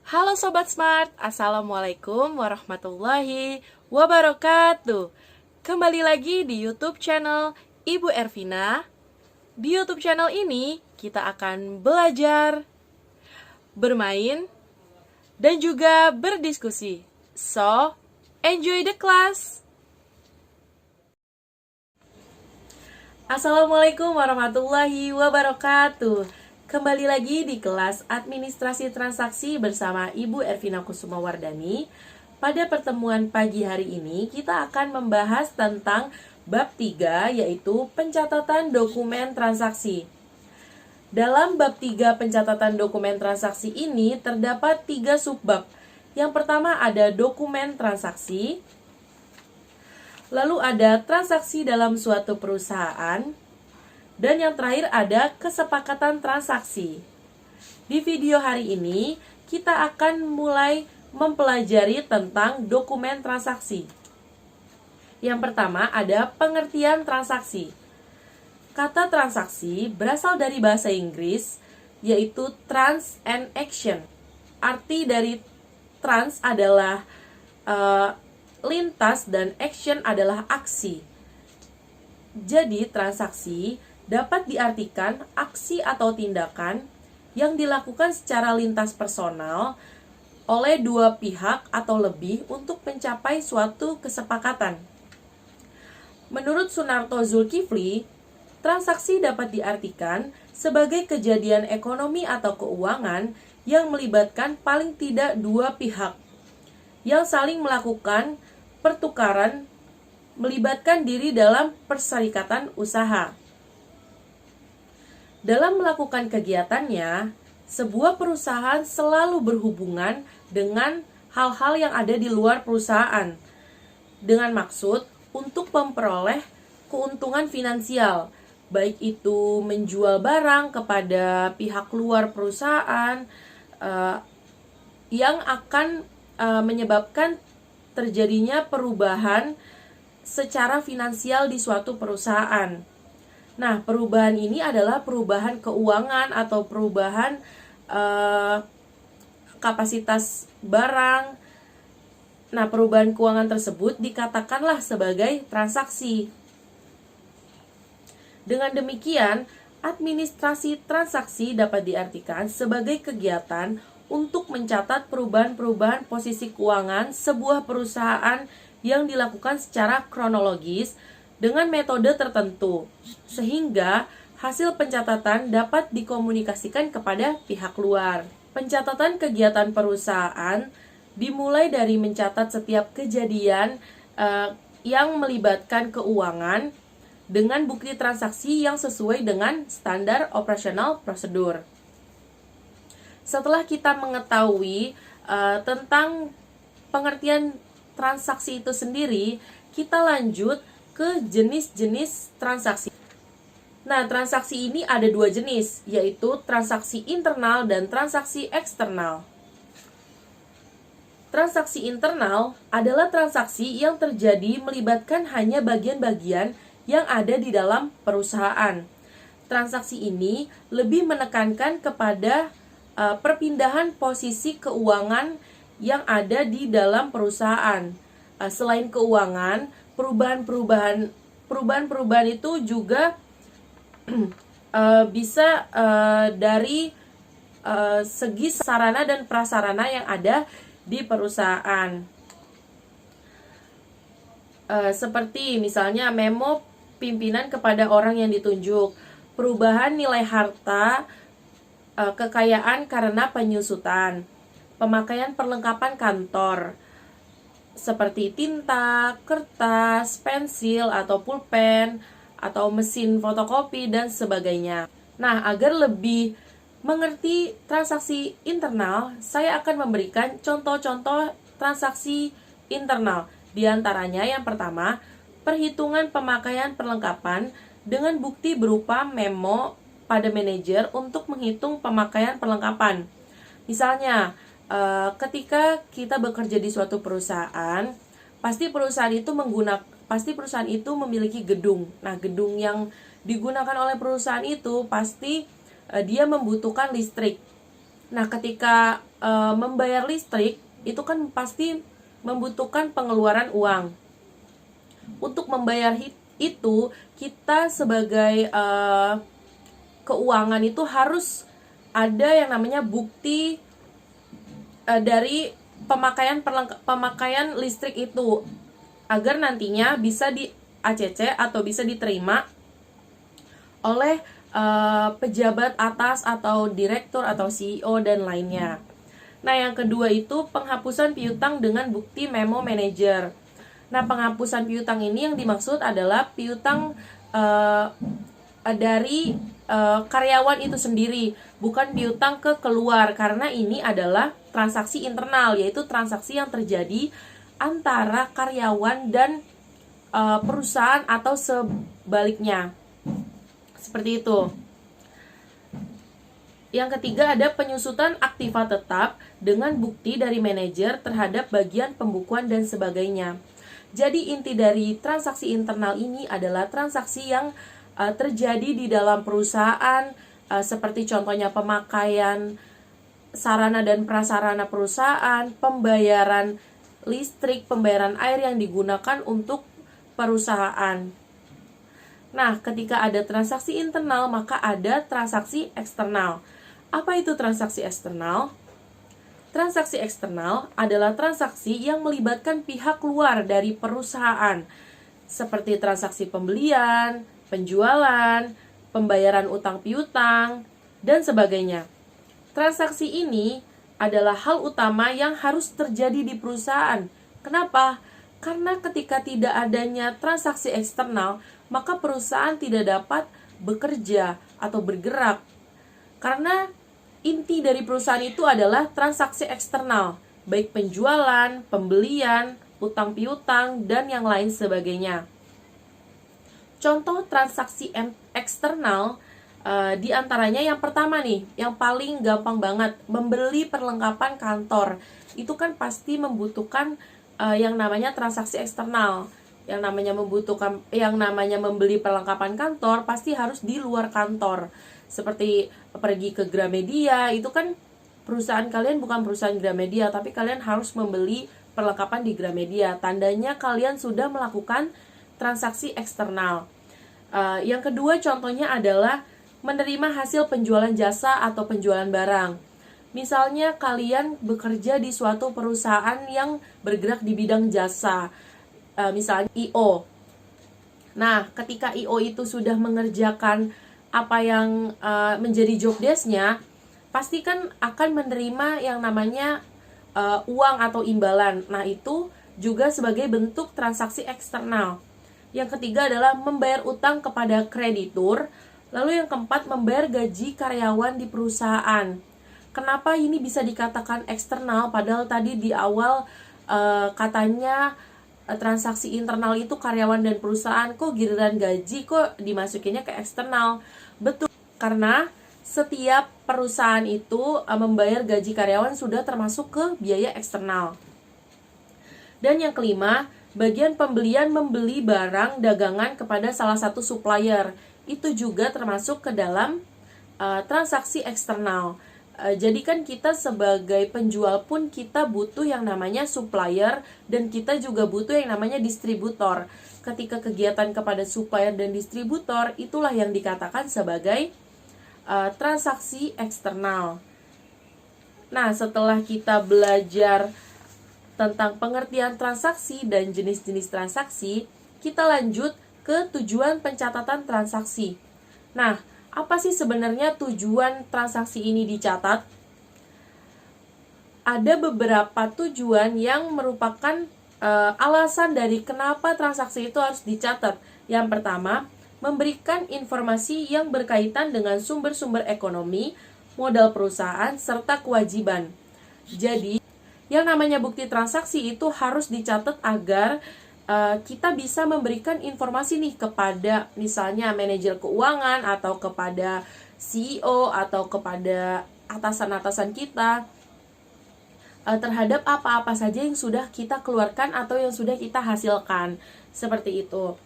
Halo Sobat Smart, Assalamualaikum warahmatullahi wabarakatuh. Kembali lagi di YouTube channel Ibu Ervina. Di YouTube channel ini kita akan belajar, bermain, dan juga berdiskusi. So, enjoy the class. Assalamualaikum warahmatullahi wabarakatuh. Kembali lagi di kelas Administrasi Transaksi bersama Ibu Ervina Kusumawardani. Pada pertemuan pagi hari ini kita akan membahas tentang bab 3, yaitu pencatatan dokumen transaksi. Dalam bab 3 pencatatan dokumen transaksi ini terdapat 3 subbab. Yang pertama ada dokumen transaksi, lalu ada transaksi dalam suatu perusahaan, dan yang terakhir ada kesepakatan transaksi. Di video hari ini, kita akan mulai mempelajari tentang dokumen transaksi. Yang pertama ada pengertian transaksi. Kata transaksi berasal dari bahasa Inggris, yaitu trans and action. Arti dari trans adalah lintas dan action adalah aksi. Jadi transaksi dapat diartikan aksi atau tindakan yang dilakukan secara lintas personal oleh dua pihak atau lebih untuk mencapai suatu kesepakatan. Menurut Sunarto Zulkifli, transaksi dapat diartikan sebagai kejadian ekonomi atau keuangan yang melibatkan paling tidak dua pihak yang saling melakukan pertukaran, melibatkan diri dalam perserikatan usaha. Dalam melakukan kegiatannya, sebuah perusahaan selalu berhubungan dengan hal-hal yang ada di luar perusahaan dengan maksud untuk memperoleh keuntungan finansial, baik itu menjual barang kepada pihak luar perusahaan yang akan menyebabkan terjadinya perubahan secara finansial di suatu perusahaan. Nah, perubahan ini adalah perubahan keuangan atau perubahan kapasitas barang. Nah, perubahan keuangan tersebut dikatakanlah sebagai transaksi. Dengan demikian, administrasi transaksi dapat diartikan sebagai kegiatan untuk mencatat perubahan-perubahan posisi keuangan sebuah perusahaan yang dilakukan secara kronologis dengan metode tertentu, sehingga hasil pencatatan dapat dikomunikasikan kepada pihak luar. Pencatatan kegiatan perusahaan dimulai dari mencatat setiap kejadian yang melibatkan keuangan dengan bukti transaksi yang sesuai dengan standar operasional prosedur. Setelah kita mengetahui tentang pengertian transaksi itu sendiri, kita lanjut ke jenis-jenis transaksi. Nah, transaksi ini ada dua jenis, yaitu transaksi internal dan transaksi eksternal. Transaksi internal adalah transaksi yang terjadi melibatkan hanya bagian-bagian yang ada di dalam perusahaan. Transaksi ini lebih menekankan kepada perpindahan posisi keuangan yang ada di dalam perusahaan. Selain keuangan, perubahan-perubahan itu juga bisa dari segi sarana dan prasarana yang ada di perusahaan. Seperti misalnya memo pimpinan kepada orang yang ditunjuk, perubahan nilai harta, kekayaan karena penyusutan, pemakaian perlengkapan kantor, seperti tinta, kertas, pensil atau pulpen, atau mesin fotokopi dan sebagainya. Nah, agar lebih mengerti transaksi internal, saya akan memberikan contoh-contoh transaksi internal. Di antaranya yang pertama, perhitungan pemakaian perlengkapan dengan bukti berupa memo pada manajer untuk menghitung pemakaian perlengkapan. Misalnya, ketika kita bekerja di suatu perusahaan, pasti perusahaan itu memiliki gedung. Nah, gedung yang digunakan oleh perusahaan itu pasti dia membutuhkan listrik. Nah, ketika membayar listrik itu kan pasti membutuhkan pengeluaran uang. Untuk membayar itu, kita sebagai keuangan itu harus ada yang namanya bukti dari pemakaian listrik itu, agar nantinya bisa di ACC atau bisa diterima oleh pejabat atas atau direktur atau CEO dan lainnya. Nah, yang kedua itu penghapusan piutang dengan bukti memo manajer. Nah, penghapusan piutang ini yang dimaksud adalah piutang dari karyawan itu sendiri, bukan piutang ke keluar, karena ini adalah transaksi internal, yaitu transaksi yang terjadi antara karyawan dan perusahaan atau sebaliknya. Seperti itu. Yang ketiga ada penyusutan aktiva tetap dengan bukti dari manajer terhadap bagian pembukuan dan sebagainya. Jadi inti dari transaksi internal ini adalah transaksi yang terjadi di dalam perusahaan, seperti contohnya pemakaian sarana dan prasarana perusahaan, pembayaran listrik, pembayaran air yang digunakan untuk perusahaan. Nah, ketika ada transaksi internal, maka ada transaksi eksternal. Apa itu transaksi eksternal? Transaksi eksternal adalah transaksi yang melibatkan pihak luar dari perusahaan, seperti transaksi pembelian, penjualan, pembayaran utang piutang, dan sebagainya. Transaksi ini adalah hal utama yang harus terjadi di perusahaan. Kenapa? Karena ketika tidak adanya transaksi eksternal, maka perusahaan tidak dapat bekerja atau bergerak. Karena inti dari perusahaan itu adalah transaksi eksternal, baik penjualan, pembelian, utang piutang, dan yang lain sebagainya. Contoh transaksi eksternal di antaranya yang pertama nih, yang paling gampang banget, membeli perlengkapan kantor. Itu kan pasti membutuhkan yang namanya transaksi eksternal. Yang namanya membeli perlengkapan kantor pasti harus di luar kantor. Seperti pergi ke Gramedia, itu kan perusahaan kalian bukan perusahaan Gramedia, tapi kalian harus membeli perlengkapan di Gramedia. Tandanya kalian sudah melakukan transaksi eksternal. Yang kedua contohnya adalah menerima hasil penjualan jasa atau penjualan barang. Misalnya kalian bekerja di suatu perusahaan yang bergerak di bidang jasa, misalnya I.O. Nah, ketika I.O. itu sudah mengerjakan apa yang menjadi job desk-nya, pasti kan akan menerima yang namanya uang atau imbalan. Nah, itu juga sebagai bentuk transaksi eksternal. Yang ketiga adalah membayar utang kepada kreditur. Lalu yang keempat, membayar gaji karyawan di perusahaan. Kenapa ini bisa dikatakan eksternal? Padahal tadi di awal katanya transaksi internal itu karyawan dan perusahaan, kok giliran gaji kok dimasukinnya ke eksternal? Betul, karena setiap perusahaan itu membayar gaji karyawan sudah termasuk ke biaya eksternal. Dan yang kelima, bagian pembelian membeli barang dagangan kepada salah satu supplier. Itu juga termasuk ke dalam transaksi eksternal. Jadi kan kita sebagai penjual pun kita butuh yang namanya supplier, dan kita juga butuh yang namanya distributor. Ketika kegiatan kepada supplier dan distributor, itulah yang dikatakan sebagai transaksi eksternal. Nah, setelah kita belajar tentang pengertian transaksi dan jenis-jenis transaksi, kita lanjut ke tujuan pencatatan transaksi. Nah, apa sih sebenarnya tujuan transaksi ini dicatat? Ada beberapa tujuan yang merupakan alasan dari kenapa transaksi itu harus dicatat. Yang pertama, memberikan informasi yang berkaitan dengan sumber-sumber ekonomi, modal perusahaan, serta kewajiban. Jadi, yang namanya bukti transaksi itu harus dicatat agar kita bisa memberikan informasi nih kepada misalnya manajer keuangan atau kepada CEO atau kepada atasan-atasan kita terhadap apa-apa saja yang sudah kita keluarkan atau yang sudah kita hasilkan. Seperti itu.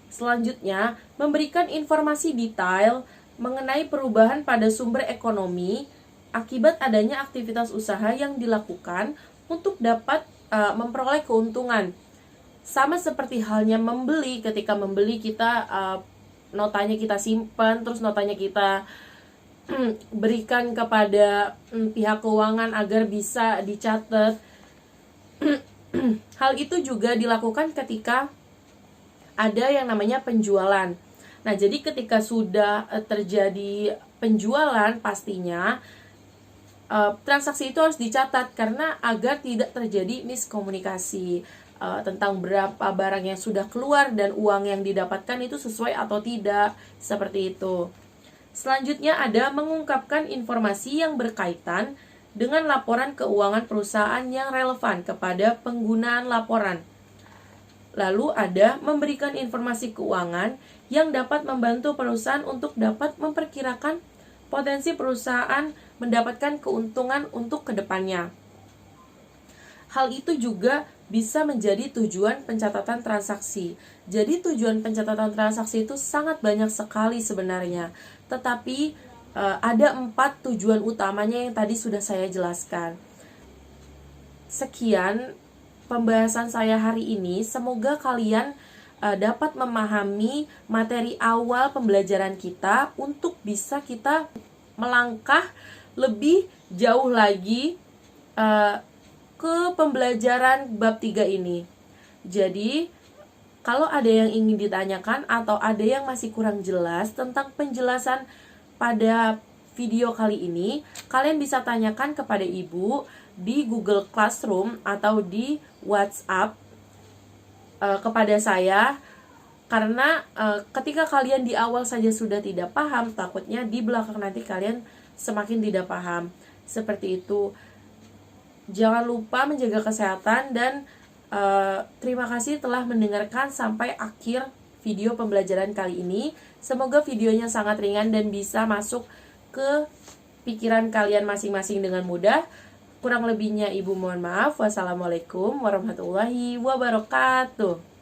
Selanjutnya, memberikan informasi detail mengenai perubahan pada sumber ekonomi akibat adanya aktivitas usaha yang dilakukan untuk dapat memperoleh keuntungan. Sama seperti halnya membeli, ketika membeli kita notanya kita simpan, terus notanya kita berikan kepada pihak keuangan agar bisa dicatat. Hal itu juga dilakukan ketika ada yang namanya penjualan. Nah, jadi ketika sudah terjadi penjualan, pastinya transaksi itu harus dicatat karena agar tidak terjadi miskomunikasi tentang berapa barang yang sudah keluar dan uang yang didapatkan itu sesuai atau tidak, seperti itu. Selanjutnya ada mengungkapkan informasi yang berkaitan dengan laporan keuangan perusahaan yang relevan kepada penggunaan laporan. Lalu ada memberikan informasi keuangan yang dapat membantu perusahaan untuk dapat memperkirakan potensi perusahaan mendapatkan keuntungan untuk kedepannya. Hal itu juga bisa menjadi tujuan pencatatan transaksi. Jadi tujuan pencatatan transaksi itu sangat banyak sekali sebenarnya. Tetapi ada 4 tujuan utamanya yang tadi sudah saya jelaskan. Sekian pembahasan saya hari ini. Semoga kalian dapat memahami materi awal pembelajaran kita untuk bisa kita melangkah lebih jauh lagi ke pembelajaran bab 3 ini. Jadi, kalau ada yang ingin ditanyakan atau ada yang masih kurang jelas tentang penjelasan pada video kali ini, kalian bisa tanyakan kepada Ibu di Google Classroom atau di WhatsApp kepada saya. Karena ketika kalian di awal saja sudah tidak paham, takutnya di belakang nanti kalian semakin tidak paham. Seperti itu. Jangan lupa menjaga kesehatan dan terima kasih telah mendengarkan sampai akhir video pembelajaran kali ini. Semoga videonya sangat ringan dan bisa masuk ke pikiran kalian masing-masing dengan mudah. Kurang lebihnya Ibu mohon maaf. Wassalamualaikum warahmatullahi wabarakatuh.